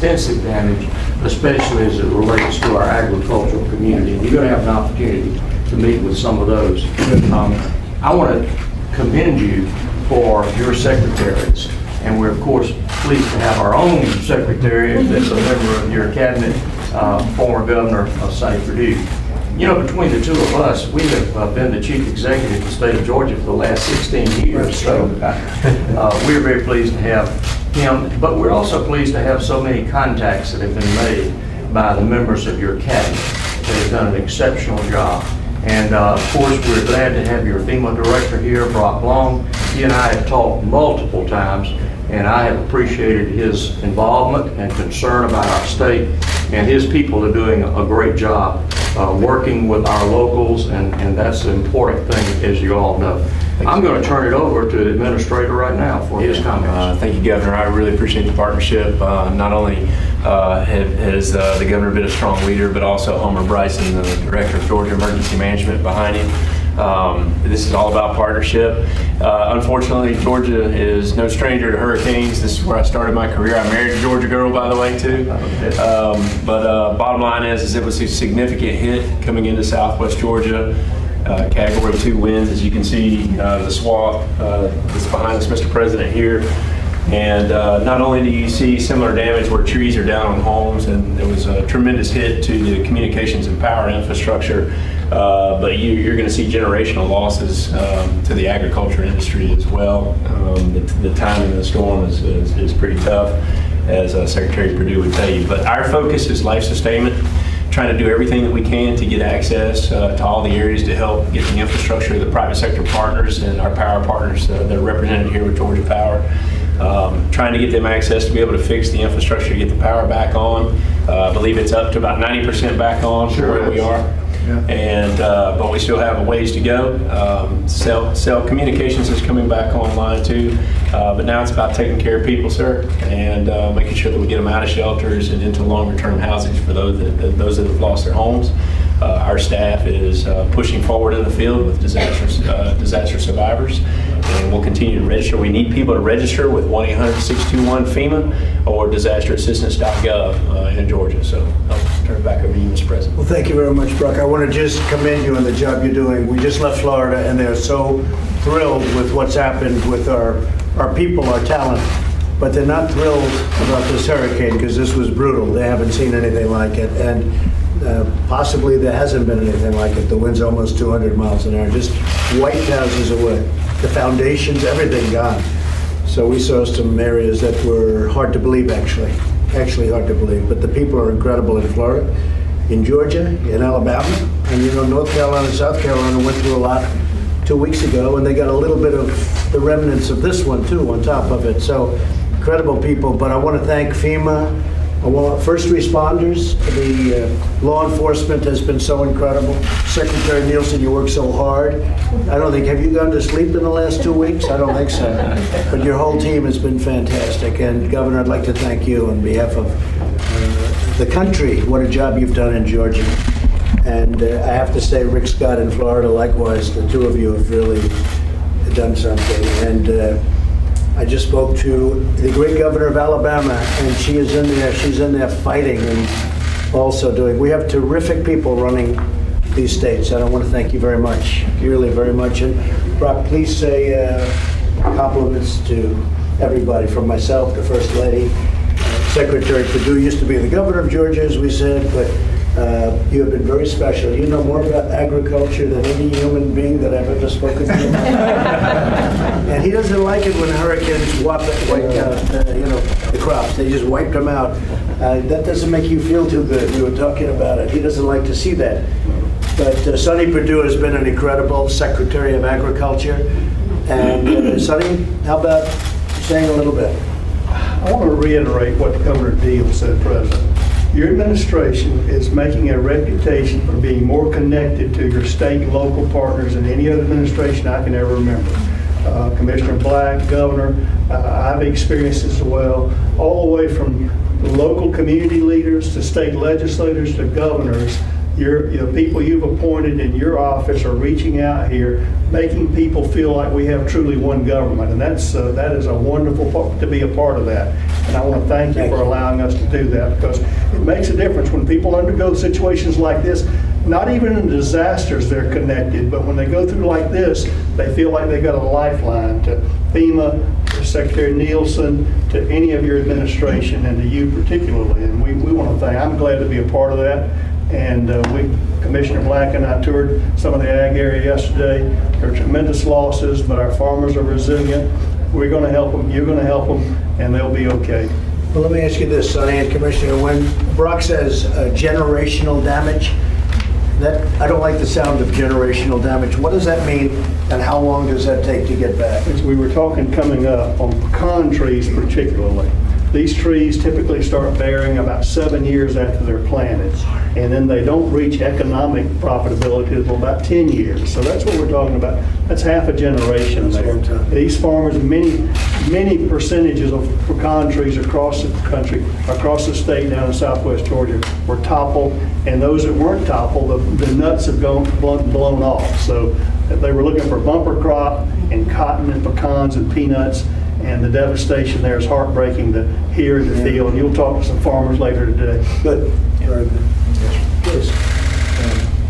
extensive damage, especially as it relates to our agricultural community. And you're going to have an opportunity to meet with some of those. I want to commend you for your secretaries. And we're, of course, pleased to have our own secretary that's a member of your cabinet, former governor of St. Purdue. You know, between the two of us, we have been the chief executive of the state of Georgia for the last 16 years. So we're very pleased to have him, but we're also pleased to have so many contacts that have been made by the members of your cabinet that have done an exceptional job. And of course, we're glad to have your FEMA director here, Brock Long. He and I have talked multiple times, and I have appreciated his involvement and concern about our state, and his people are doing a great job working with our locals, and that's an important thing, as you all know. I'm going to turn it over to the administrator right now for his comments. Thank you, Governor. I really appreciate the partnership. Not only has the governor been a strong leader, but also Homer Bryson, the director of Georgia Emergency Management, behind him. This is all about partnership. Unfortunately, Georgia is no stranger to hurricanes. This is where I started my career. I married a Georgia girl, by the way, too. But bottom line is it was a significant hit coming into Southwest Georgia. Category 2 winds, as you can see, the swath that's behind us, Mr. President, here. And not only do you see similar damage where trees are down on homes, and there was a tremendous hit to the communications and power infrastructure, but you're going to see generational losses to the agriculture industry as well. The timing of the storm is pretty tough, as Secretary Perdue would tell you. But our focus is life sustainment, trying to do everything that we can to get access to all the areas to help get the infrastructure, the private sector partners and our power partners that are represented here with Georgia Power. Trying to get them access to be able to fix the infrastructure to get the power back on. I believe it's up to about 90% back on from where we are. Yeah. And but we still have a ways to go. Cell communications is coming back online too, but now it's about taking care of people, sir, and making sure that we get them out of shelters and into longer-term housings for those that have lost their homes. Our staff is pushing forward in the field with disaster survivors, and we'll continue to register. We need people to register with 1-800-621-FEMA or disasterassistance.gov in Georgia. So I'll turn it back over to you, Mr. President. Well, thank you very much, Brock. I want to just commend you on the job you're doing. We just left Florida, and they're so thrilled with what's happened with our people, our talent. But they're not thrilled about this hurricane because this was brutal. They haven't seen anything like it. And possibly there hasn't been anything like it. The wind's almost 200 miles an hour, just wiped houses away. The foundations, everything gone. So we saw some areas that were hard to believe, actually hard to believe. But the people are incredible in Florida, in Georgia, in Alabama, and you know, North Carolina and South Carolina went through a lot 2 weeks ago, and they got a little bit of the remnants of this one too on top of it. So incredible people. But I want to thank FEMA. First responders, the law enforcement has been so incredible. Secretary Nielsen, you work so hard. I don't think, have you gone to sleep in the last 2 weeks? I don't think so. But your whole team has been fantastic. And Governor, I'd like to thank you on behalf of the country. What a job you've done in Georgia. And I have to say, Rick Scott in Florida, likewise, the two of you have really done something. And I just spoke to the great governor of Alabama, and she is in there. She's in there fighting and also doing. We have terrific people running these states, and I want to thank you very much, really very much. And Brock, please say compliments to everybody, from myself, the First Lady, Secretary Perdue used to be the governor of Georgia, as we said, but you have been very special. You know more about agriculture than any human being that I've ever spoken to. And he doesn't like it when hurricanes wipe out, the crops. They just wiped them out. That doesn't make you feel too good. We were talking about it. He doesn't like to see that. But Sonny Perdue has been an incredible Secretary of Agriculture. And Sonny, how about saying a little bit? I want to reiterate what Governor Deal said, President. Your administration is making a reputation for being more connected to your state and local partners than any other administration I can ever remember. Commissioner Black, Governor, I've experienced this as well, all the way from local community leaders to state legislators to governors. The people you've appointed in your office are reaching out here, making people feel like we have truly one government, and that is a wonderful part, to be a part of that. And I want to thank you for allowing us to do that, because it makes a difference when people undergo situations like this. Not even in disasters they're connected, but when they go through like this, they feel like they got a lifeline to FEMA, to Secretary Nielsen, to any of your administration, and to you particularly. And we want to thank. I'm glad to be a part of that. And Commissioner Black and I toured some of the ag area yesterday. There are tremendous losses, but our farmers are resilient. We're going to help them. You're going to help them, and they'll be okay. Well, let me ask you this, Sonny and Commissioner. When Brock says generational damage, I don't like the sound of generational damage. What does that mean, and how long does that take to get back? As we were talking coming up on pecan trees particularly, these trees typically start bearing about 7 years after they're planted, and then they don't reach economic profitability until about 10 years. So that's what we're talking about. That's half a generation there. These farmers, many percentages of pecan trees across the country, across the state down in southwest Georgia, were toppled, and those that weren't toppled, the nuts have blown off. So they were looking for bumper crop and cotton and pecans and peanuts, and the devastation there is heartbreaking to hear and to feel. And you'll talk to some farmers later today. Good. Very good. Please.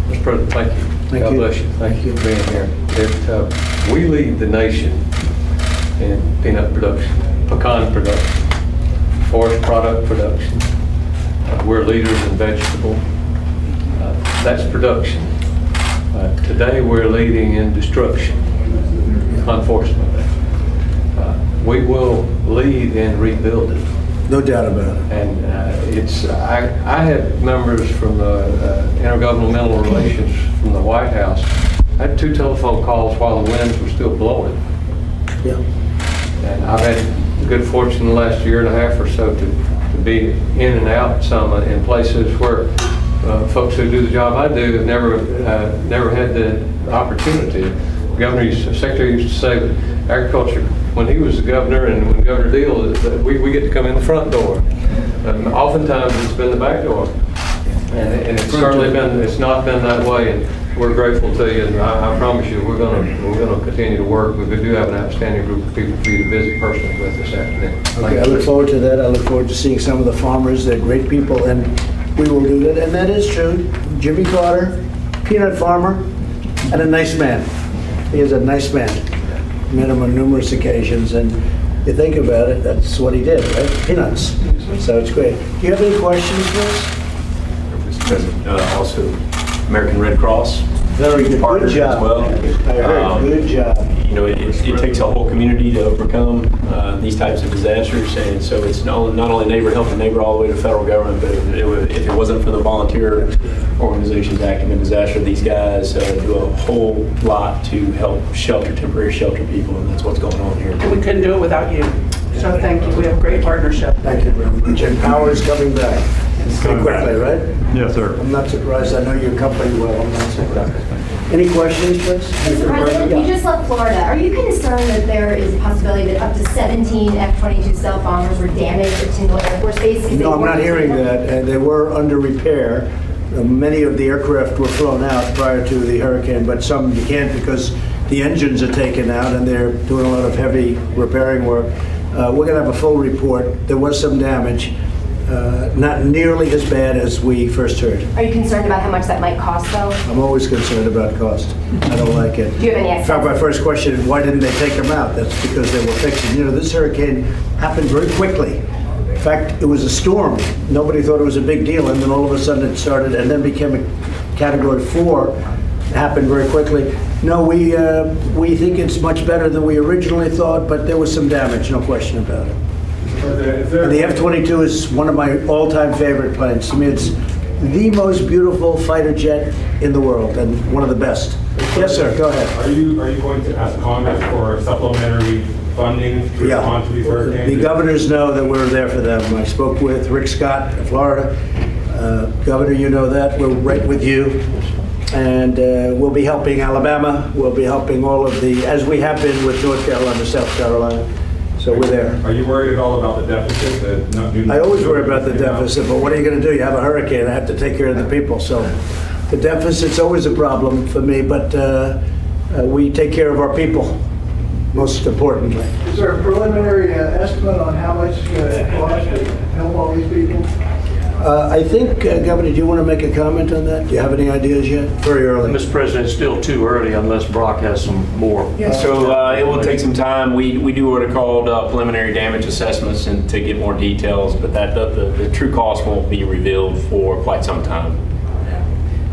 Mr. President, thank you. Thank God you. bless you. Thank you for being here. We lead the nation in peanut production, pecan production, forest product production. We're leaders in vegetable. That's production. Today we're leading in destruction, unfortunately. We will lead in rebuilding. No doubt about it. And I had members from intergovernmental relations from the White House. I had 2 telephone calls while the winds were still blowing. Yeah. And I've had good fortune the last year and a half or so to be in and out some in places where folks who do the job I do have never had the opportunity. Secretary used to say that agriculture, when he was the governor and when Governor Deal, we get to come in the front door. Oftentimes it's been the back door. And it's certainly been, it's not been that way, and we're grateful to you, and I promise you we're going to continue to work. We do have an outstanding group of people for you to visit personally with this afternoon. Okay, I look forward to that. I look forward to seeing some of the farmers. They're great people, and we will do that. And that is true. Jimmy Carter, peanut farmer, and a nice man. He is a nice man. Met him on numerous occasions, and you think about it, that's what he did, right? Peanuts. So it's great. Do you have any questions for us? Mr. President, also American Red Cross. Very good. Partners Good job. as well. I heard. Good job. You know, it takes a whole community to overcome these types of disasters, and so it's not only neighbor helping neighbor all the way to federal government, but if it wasn't for the volunteer organizations active in disaster, these guys do a whole lot to help temporary shelter people, and that's what's going on here. And we couldn't do it without you. So thank you. We have a great partnership. Thank you very much. And Power's coming back. Pretty quickly, right? Yes, sir. I'm not surprised. I know your company well. I'm not surprised. Any questions, please? Mr. President, you just left Florida. Are you concerned that there is a possibility that up to 17 F-22 stealth bombers were damaged at Tyndall Air Force Base? No, I'm not hearing that. And they were under repair. Many of the aircraft were flown out prior to the hurricane, but some you can't because the engines are taken out and they're doing a lot of heavy repairing work. We're going to have a full report. There was some damage. Not nearly as bad as we first heard. Are you concerned about how much that might cost, though? I'm always concerned about cost. I don't like it. Do you have any In fact, my first question is, why didn't they take them out? That's because they were fixing. You know, this hurricane happened very quickly. In fact, it was a storm. Nobody thought it was a big deal, and then all of a sudden it started and then became a Category 4. It happened very quickly. No, we think it's much better than we originally thought, but there was some damage, no question about it. And the F-22 is one of my all-time favorite planes. To me, it's the most beautiful fighter jet in the world and one of the best. Yes, sir, go ahead. Are you going to ask Congress for supplementary funding to respond to these hurricanes? The governors know that we're there for them. I spoke with Rick Scott of Florida. Governor, you know that. We're right with you. And we'll be helping Alabama. We'll be helping all of the, as we have been with North Carolina, South Carolina. So we're there. Are you worried at all about the deficit? I always worry about the deficit, but what are you going to do? You have a hurricane. I have to take care of the people. So The deficit's always a problem for me, but we take care of our people, most importantly. Is there a preliminary estimate on how much it costs to help all these people? I think, Governor, do you want to make a comment on that? Do you have any ideas yet? Very early. Mr. President, it's still too early unless Brock has some more. So it will take some time. We do what are called preliminary damage assessments and to get more details, but the true cost won't be revealed for quite some time.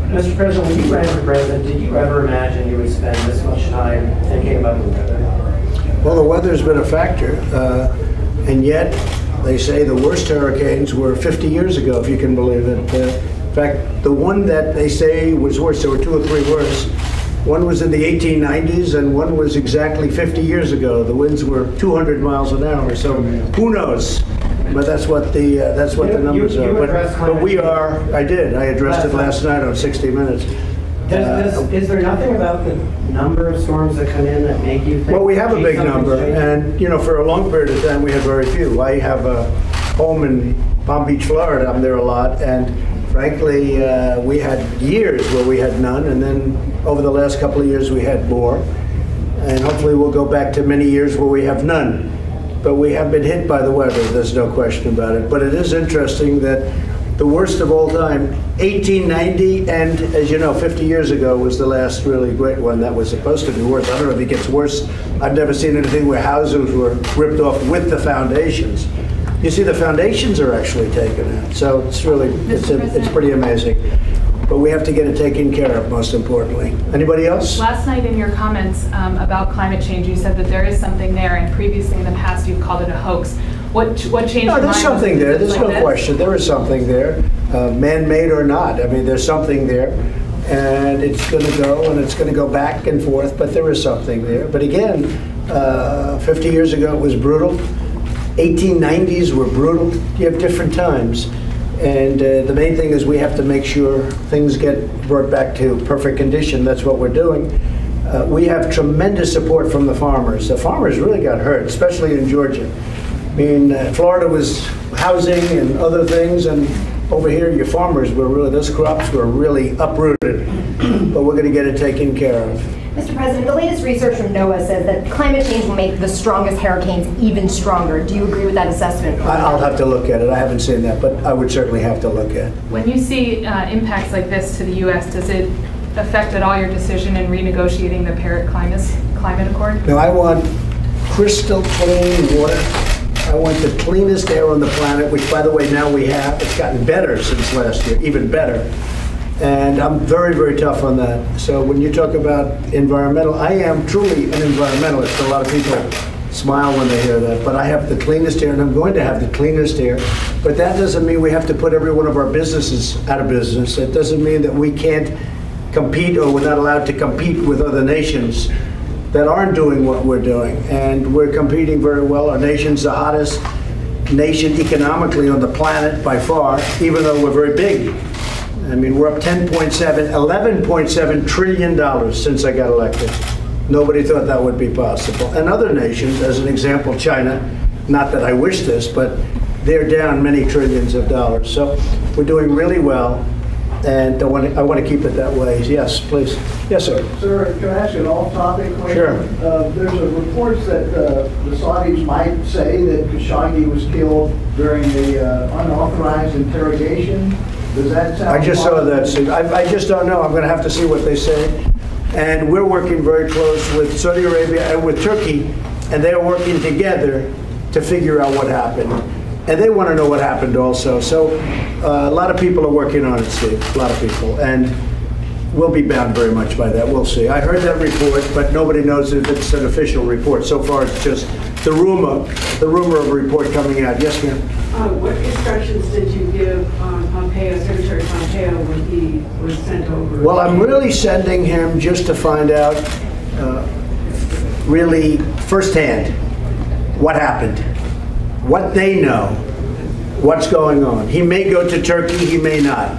Mr. President, when you ran for president, did you ever imagine you would spend this much time thinking about the weather? Well, the weather's been a factor, and yet they say the worst hurricanes were 50 years ago, if you can believe it. In fact, the one that they say was worse, there were 2 or 3 worse. One was in the 1890s, and one was exactly 50 years ago. The winds were 200 miles an hour, so who knows? But that's what the numbers are. But we are. I addressed it last night on 60 Minutes. Is there nothing about the number of storms that come in that make you think? Well, we have a big number, and for a long period of time we had very few. I have a home in Palm Beach, Florida. I'm there a lot, and frankly, we had years where we had none, and then over the last couple of years we had more, and hopefully we'll go back to many years where we have none. But we have been hit by the weather, there's no question about it. But it is interesting that the worst of all time, 1890, and as you know, 50 years ago was the last really great one that was supposed to be worse. I don't know if it gets worse. I've never seen anything where houses were ripped off with the foundations. You see, the foundations are actually taken out. So it's really, it's pretty amazing. But we have to get it taken care of, most importantly. Anybody else? Last night in your comments about climate change, you said that there is something there, and previously in the past you've called it a hoax. What changed? No, there's something there. There's no question. There is something there, man-made or not. I mean, there's something there, and it's going to go, and it's going to go back and forth, but there is something there. But again, 50 years ago it was brutal. 1890s were brutal. You have different times. And the main thing is we have to make sure things get brought back to perfect condition. That's what we're doing. We have tremendous support from the farmers. The farmers really got hurt, especially in Georgia. I mean, Florida was housing and other things, and over here your farmers were really, those crops were really uprooted. But we're going to get it taken care of. Mr. President, the latest research from NOAA says that climate change will make the strongest hurricanes even stronger. Do you agree with that assessment? I'll have to look at it. I haven't seen that, but I would certainly have to look at it. When you see impacts like this to the U.S., does it affect at all your decision in renegotiating the Paris Climate Accord? No, I want crystal clean water. I want the cleanest air on the planet, which, by the way, now we have. It's gotten better since last year, even better. And I'm very, very tough on that. So when you talk about environmental, I am truly an environmentalist. A lot of people smile when they hear that, but I have the cleanest air, and I'm going to have the cleanest air. But that doesn't mean we have to put every one of our businesses out of business. That doesn't mean that we can't compete, or we're not allowed to compete with other nations that aren't doing what we're doing. And we're competing very well. Our nation's the hottest nation economically on the planet by far, even though we're very big. I mean, we're up $11.7 trillion since I got elected. Nobody thought that would be possible. And other nations, as an example, China, not that I wish this, but they're down many trillions of dollars. So we're doing really well, and I want to keep it that way. Yes, please. Yes, sir. Sir, can I ask you an off-topic question? Sure. There's a report that the Saudis might say that Khashoggi was killed during the unauthorized interrogation. Does that sound I just saw that. So I just don't know. I'm going to have to see what they say. And we're working very close with Saudi Arabia and with Turkey, and they're working together to figure out what happened. And they want to know what happened also. So a lot of people are working on it, Steve, a lot of people. And we'll be bound very much by that. We'll see. I heard that report, but nobody knows if it's an official report. So far, it's just the rumor of a report coming out. Yes, ma'am? What instructions did you give Pompeo, Secretary Pompeo, when he was sent over? Well, I'm really sending him just to find out, really firsthand, what happened, what they know, what's going on. He may go to Turkey, he may not.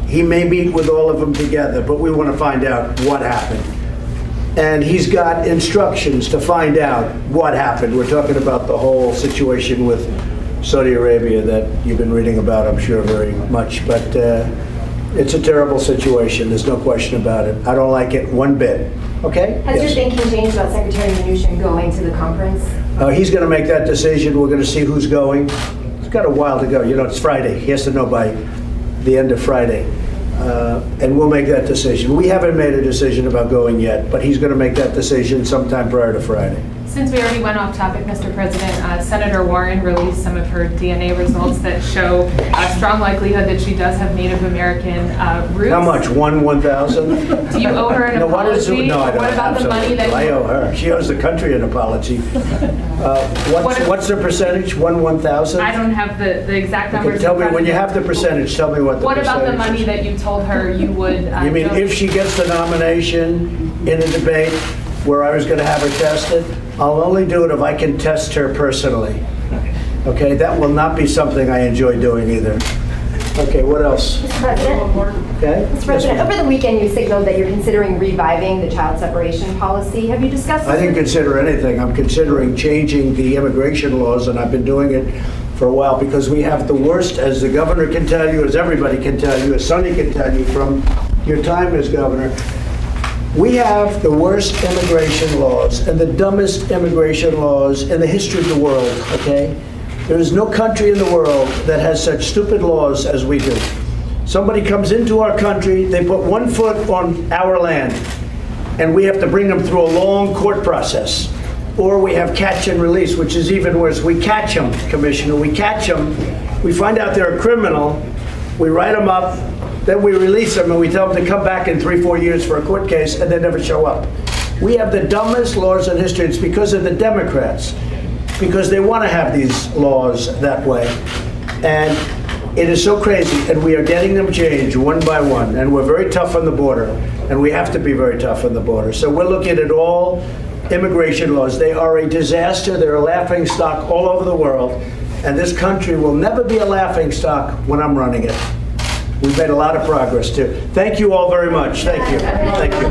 He may meet with all of them together, but we want to find out what happened. And he's got instructions to find out what happened. We're talking about the whole situation with Saudi Arabia that you've been reading about, I'm sure, very much. But It's a terrible situation, there's no question about it. I don't like it one bit, okay? Has your Yes. thinking changed about Secretary Mnuchin going to the conference? He's going to make that decision. We're going to see who's going. It's got a while to go. You know, it's Friday. He has to know by the end of Friday. And we'll make that decision. We haven't made a decision about going yet, but he's going to make that decision sometime prior to Friday. Since we already went off topic, Mr. President, Senator Warren released some of her DNA results that show a strong likelihood that she does have Native American roots. How much? 1,000? Do you owe her an apology? No, I don't. What about the money that I owe her. She owes the country an apology. What's the percentage? 1,000? I don't have the exact numbers. Okay, tell me, when you have the percentage, tell me what the percentage is. What about the money that you told her you would? You mean if she gets the nomination in a debate where I was going to have her tested? I'll only do it if I can test her personally. Okay, that will not be something I enjoy doing either. Okay, what else? Mr. President? Okay. Mr. President, over the weekend you signaled that you're considering reviving the child separation policy. Have you discussed this? I didn't consider anything. I'm considering changing the immigration laws, and I've been doing it for a while because we have the worst, as the governor can tell you, as everybody can tell you, as Sonny can tell you from your time as governor. We have the worst immigration laws and the dumbest immigration laws in the history of the world, okay? There is no country in the world that has such stupid laws as we do. Somebody comes into our country, they put 1 foot on our land, and we have to bring them through a long court process. Or we have catch and release, which is even worse. We catch them, Commissioner, we catch them, we find out they're a criminal, we write them up, then we release them and we tell them to come back in 3-4 years for a court case, and they never show up. We have the dumbest laws in history. It's because of the Democrats, because they want to have these laws that way. And it is so crazy, and we are getting them changed one by one, and we're very tough on the border, and we have to be very tough on the border. So we're looking at all immigration laws. They are a disaster. They're a laughing stock all over the world, and this country will never be a laughing stock when I'm running it. We've made a lot of progress, too. Thank you all very much. Thank you. Thank you.